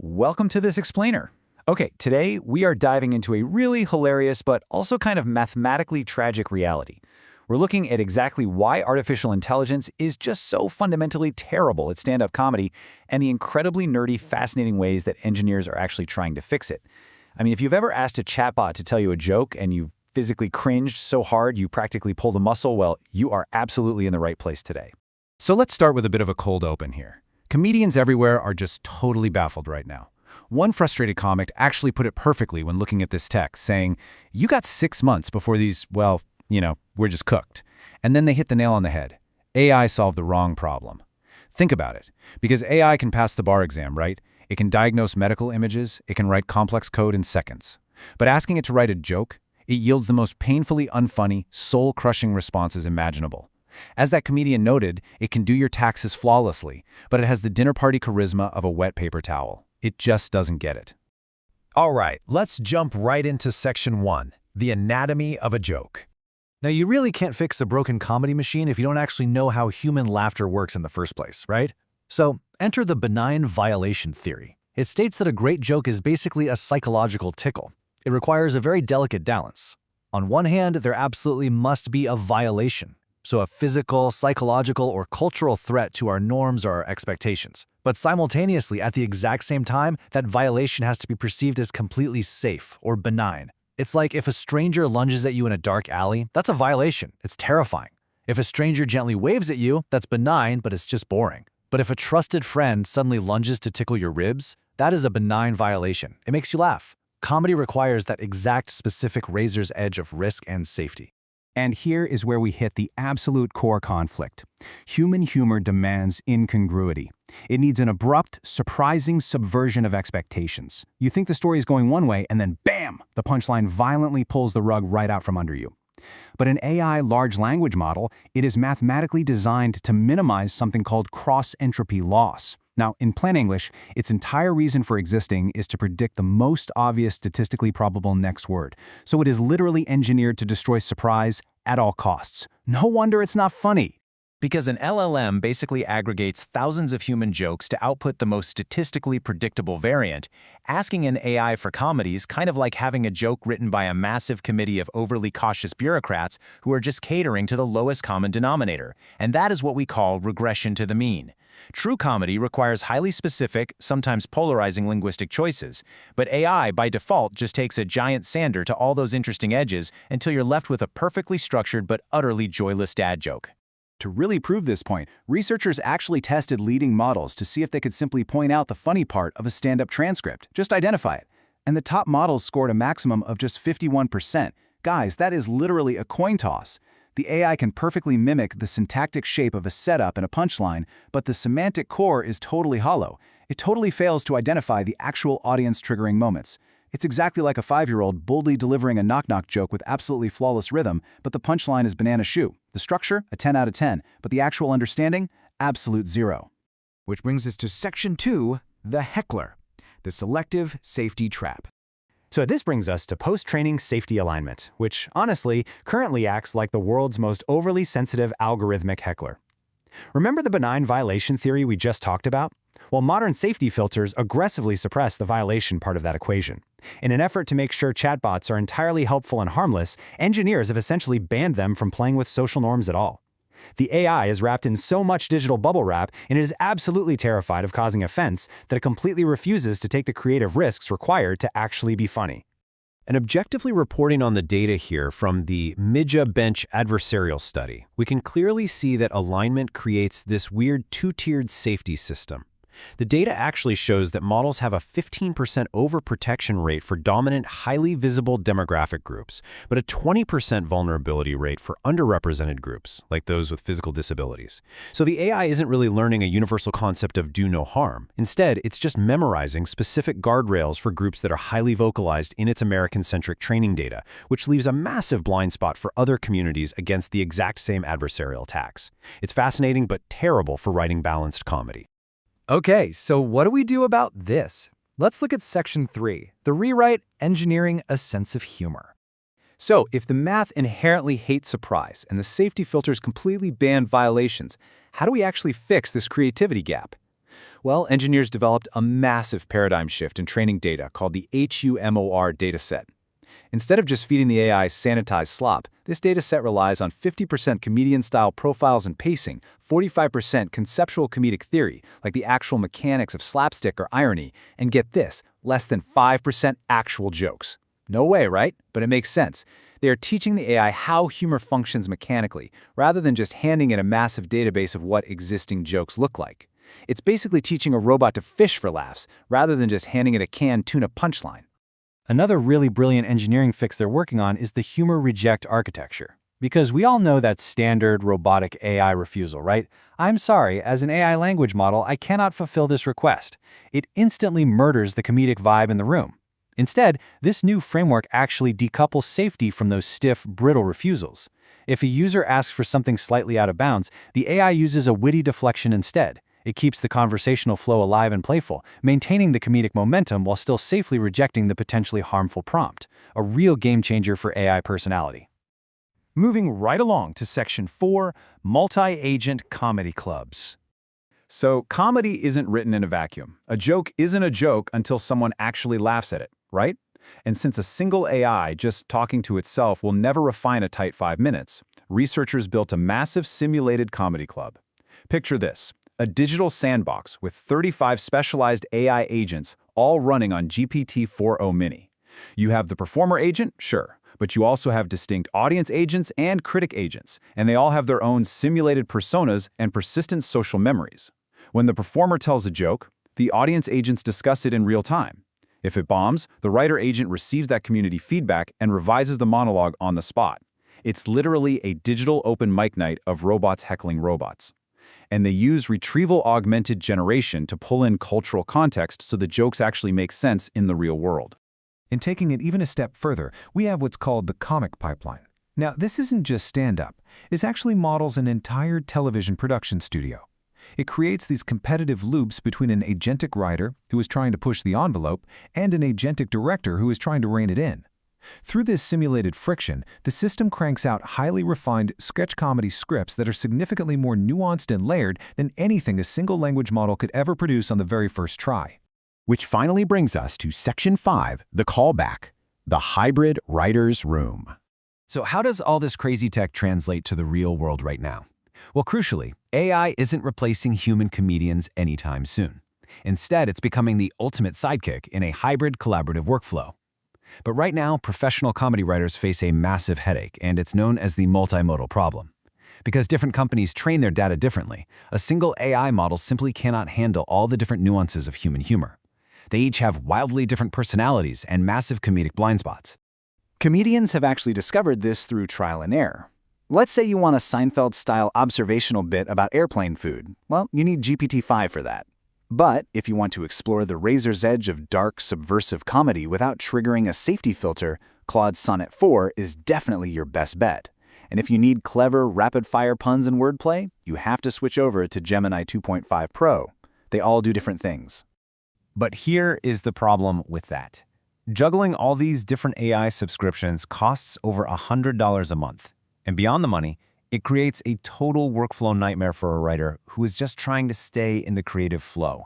Welcome to this explainer. Okay, today we are diving into a really hilarious but also kind of mathematically tragic reality. We're looking at exactly why artificial intelligence is just so fundamentally terrible at stand-up comedy and the incredibly nerdy, fascinating ways that engineers are actually trying to fix it. I mean, if you've ever asked a chatbot to tell you a joke and you've physically cringed so hard you practically pulled a muscle, well, you are absolutely in the right place today. So let's start with a bit of a cold open here. Comedians everywhere are just totally baffled right now. One frustrated comic actually put it perfectly when looking at this text, saying, "You got 6 months before these, well, we're just cooked." And then they hit the nail on the head. AI solved the wrong problem. Think about it. Because AI can pass the bar exam, right? It can diagnose medical images, it can write complex code in seconds. But asking it to write a joke, it yields the most painfully unfunny, soul-crushing responses imaginable. As that comedian noted, it can do your taxes flawlessly, but it has the dinner party charisma of a wet paper towel. It just doesn't get it. All right, let's jump right into section 1, the anatomy of a joke. Now, you really can't fix a broken comedy machine if you don't actually know how human laughter works in the first place, right? So, enter the benign violation theory. It states that a great joke is basically a psychological tickle. It requires a very delicate balance. On one hand, there absolutely must be a violation, so a physical, psychological, or cultural threat to our norms or our expectations. But simultaneously, at the exact same time, that violation has to be perceived as completely safe or benign. It's like if a stranger lunges at you in a dark alley, that's a violation. It's terrifying. If a stranger gently waves at you, that's benign, but it's just boring. But if a trusted friend suddenly lunges to tickle your ribs, that is a benign violation. It makes you laugh. Comedy requires that exact specific razor's edge of risk and safety. And here is where we hit the absolute core conflict. Human humor demands incongruity. It needs an abrupt, surprising subversion of expectations. You think the story is going one way, and then bam! The punchline violently pulls the rug right out from under you. But an AI large language model, it is mathematically designed to minimize something called cross-entropy loss. Now, in plain English, its entire reason for existing is to predict the most obvious statistically probable next word. So it is literally engineered to destroy surprise at all costs. No wonder it's not funny. Because an LLM basically aggregates thousands of human jokes to output the most statistically predictable variant, asking an AI for comedy is kind of like having a joke written by a massive committee of overly cautious bureaucrats who are just catering to the lowest common denominator, and that is what we call regression to the mean. True comedy requires highly specific, sometimes polarizing linguistic choices, but AI by default just takes a giant sander to all those interesting edges until you're left with a perfectly structured but utterly joyless dad joke. To really prove this point, researchers actually tested leading models to see if they could simply point out the funny part of a stand-up transcript, just identify it. And the top models scored a maximum of just 51%. Guys, that is literally a coin toss. The AI can perfectly mimic the syntactic shape of a setup and a punchline, but the semantic core is totally hollow. It totally fails to identify the actual audience-triggering moments. It's exactly like a 5-year-old boldly delivering a knock-knock joke with absolutely flawless rhythm, but the punchline is banana shoe. The structure, a 10 out of 10, but the actual understanding, absolute 0. Which brings us to section 2, the heckler, the selective safety trap. So this brings us to post-training safety alignment, which, honestly, currently acts like the world's most overly sensitive algorithmic heckler. Remember the benign violation theory we just talked about? Well, modern safety filters aggressively suppress the violation part of that equation. In an effort to make sure chatbots are entirely helpful and harmless, engineers have essentially banned them from playing with social norms at all. The AI is wrapped in so much digital bubble wrap, and it is absolutely terrified of causing offense that it completely refuses to take the creative risks required to actually be funny. And objectively reporting on the data here from the MIDJA Bench adversarial study, we can clearly see that alignment creates this weird two-tiered safety system. The data actually shows that models have a 15% overprotection rate for dominant, highly visible demographic groups, but a 20% vulnerability rate for underrepresented groups, like those with physical disabilities. So the AI isn't really learning a universal concept of do no harm. Instead, it's just memorizing specific guardrails for groups that are highly vocalized in its American-centric training data, which leaves a massive blind spot for other communities against the exact same adversarial attacks. It's fascinating but terrible for writing balanced comedy. Okay, so what do we do about this? Let's look at section 3, the rewrite engineering a sense of humor. So, if the math inherently hates surprise and the safety filters completely ban violations, how do we actually fix this creativity gap? Well, engineers developed a massive paradigm shift in training data called the HUMOR dataset. Instead of just feeding the AI sanitized slop, this dataset relies on 50% comedian-style profiles and pacing, 45% conceptual comedic theory, like the actual mechanics of slapstick or irony, and get this, less than 5% actual jokes. No way, right? But it makes sense. They are teaching the AI how humor functions mechanically, rather than just handing it a massive database of what existing jokes look like. It's basically teaching a robot to fish for laughs, rather than just handing it a canned tuna punchline. Another really brilliant engineering fix they're working on is the humor reject architecture. Because we all know that standard robotic AI refusal, right? I'm sorry, as an AI language model, I cannot fulfill this request. It instantly murders the comedic vibe in the room. Instead, this new framework actually decouples safety from those stiff, brittle refusals. If a user asks for something slightly out of bounds, the AI uses a witty deflection instead. It keeps the conversational flow alive and playful, maintaining the comedic momentum while still safely rejecting the potentially harmful prompt. A real game changer for AI personality. Moving right along to Section 4, Multi-Agent Comedy Clubs. So, comedy isn't written in a vacuum. A joke isn't a joke until someone actually laughs at it, right? And since a single AI just talking to itself will never refine a tight 5 minutes, researchers built a massive simulated comedy club. Picture this. A digital sandbox with 35 specialized AI agents all running on GPT-4o Mini. You have the performer agent, sure, but you also have distinct audience agents and critic agents, and they all have their own simulated personas and persistent social memories. When the performer tells a joke, the audience agents discuss it in real time. If it bombs, the writer agent receives that community feedback and revises the monologue on the spot. It's literally a digital open mic night of robots heckling robots. And they use retrieval-augmented generation to pull in cultural context so the jokes actually make sense in the real world. In taking it even a step further, we have what's called the comic pipeline. Now, this isn't just stand-up. It actually models an entire television production studio. It creates these competitive loops between an agentic writer who is trying to push the envelope and an agentic director who is trying to rein it in. Through this simulated friction, the system cranks out highly refined sketch comedy scripts that are significantly more nuanced and layered than anything a single language model could ever produce on the very first try. Which finally brings us to Section 5, the callback, the hybrid writer's room. So how does all this crazy tech translate to the real world right now? Well, crucially, AI isn't replacing human comedians anytime soon. Instead, it's becoming the ultimate sidekick in a hybrid collaborative workflow. But right now, professional comedy writers face a massive headache, and it's known as the multimodal problem. Because different companies train their data differently, a single AI model simply cannot handle all the different nuances of human humor. They each have wildly different personalities and massive comedic blind spots. Comedians have actually discovered this through trial and error. Let's say you want a Seinfeld-style observational bit about airplane food. Well, you need GPT-5 for that. But if you want to explore the razor's edge of dark, subversive comedy without triggering a safety filter, Claude's Sonnet 4 is definitely your best bet. And if you need clever, rapid-fire puns and wordplay, you have to switch over to Gemini 2.5 Pro. They all do different things. But here is the problem with that. Juggling all these different AI subscriptions costs over $100 a month. And beyond the money, it creates a total workflow nightmare for a writer who is just trying to stay in the creative flow.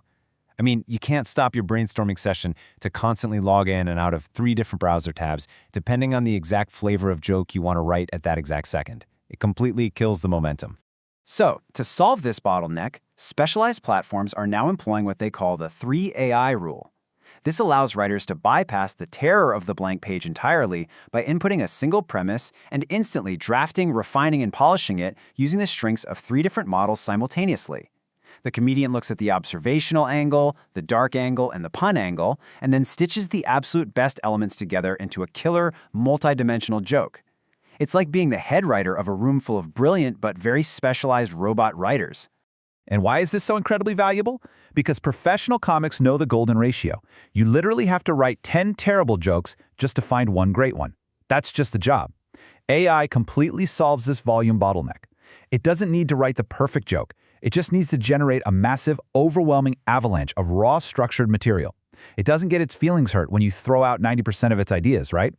I mean, you can't stop your brainstorming session to constantly log in and out of 3 different browser tabs, depending on the exact flavor of joke you want to write at that exact second. It completely kills the momentum. So, to solve this bottleneck, specialized platforms are now employing what they call the 3AI rule. This allows writers to bypass the terror of the blank page entirely by inputting a single premise and instantly drafting, refining, and polishing it using the strengths of 3 different models simultaneously. The comedian looks at the observational angle, the dark angle, and the pun angle, and then stitches the absolute best elements together into a killer, multi-dimensional joke. It's like being the head writer of a room full of brilliant but very specialized robot writers. And why is this so incredibly valuable? Because professional comics know the golden ratio. You literally have to write 10 terrible jokes just to find one great one. That's just the job. AI completely solves this volume bottleneck. It doesn't need to write the perfect joke. It just needs to generate a massive, overwhelming avalanche of raw, structured material. It doesn't get its feelings hurt when you throw out 90% of its ideas, right?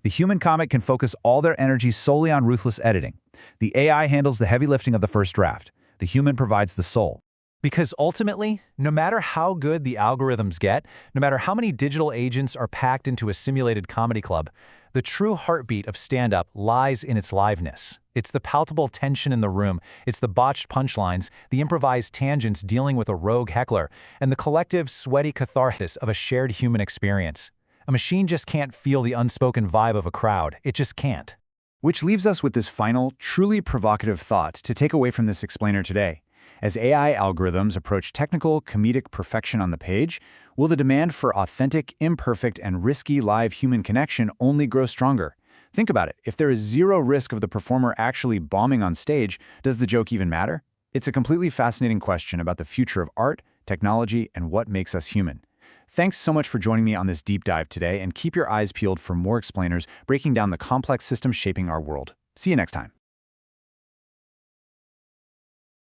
The human comic can focus all their energy solely on ruthless editing. The AI handles the heavy lifting of the first draft. The human provides the soul. Because ultimately, no matter how good the algorithms get, no matter how many digital agents are packed into a simulated comedy club, the true heartbeat of stand-up lies in its liveness. It's the palpable tension in the room, it's the botched punchlines, the improvised tangents dealing with a rogue heckler, and the collective, sweaty catharsis of a shared human experience. A machine just can't feel the unspoken vibe of a crowd. It just can't. Which leaves us with this final, truly provocative thought to take away from this explainer today. As AI algorithms approach technical, comedic perfection on the page, will the demand for authentic, imperfect, and risky live human connection only grow stronger? Think about it. If there is zero risk of the performer actually bombing on stage, does the joke even matter? It's a completely fascinating question about the future of art, technology, and what makes us human. Thanks so much for joining me on this deep dive today, and keep your eyes peeled for more explainers breaking down the complex systems shaping our world. See you next time.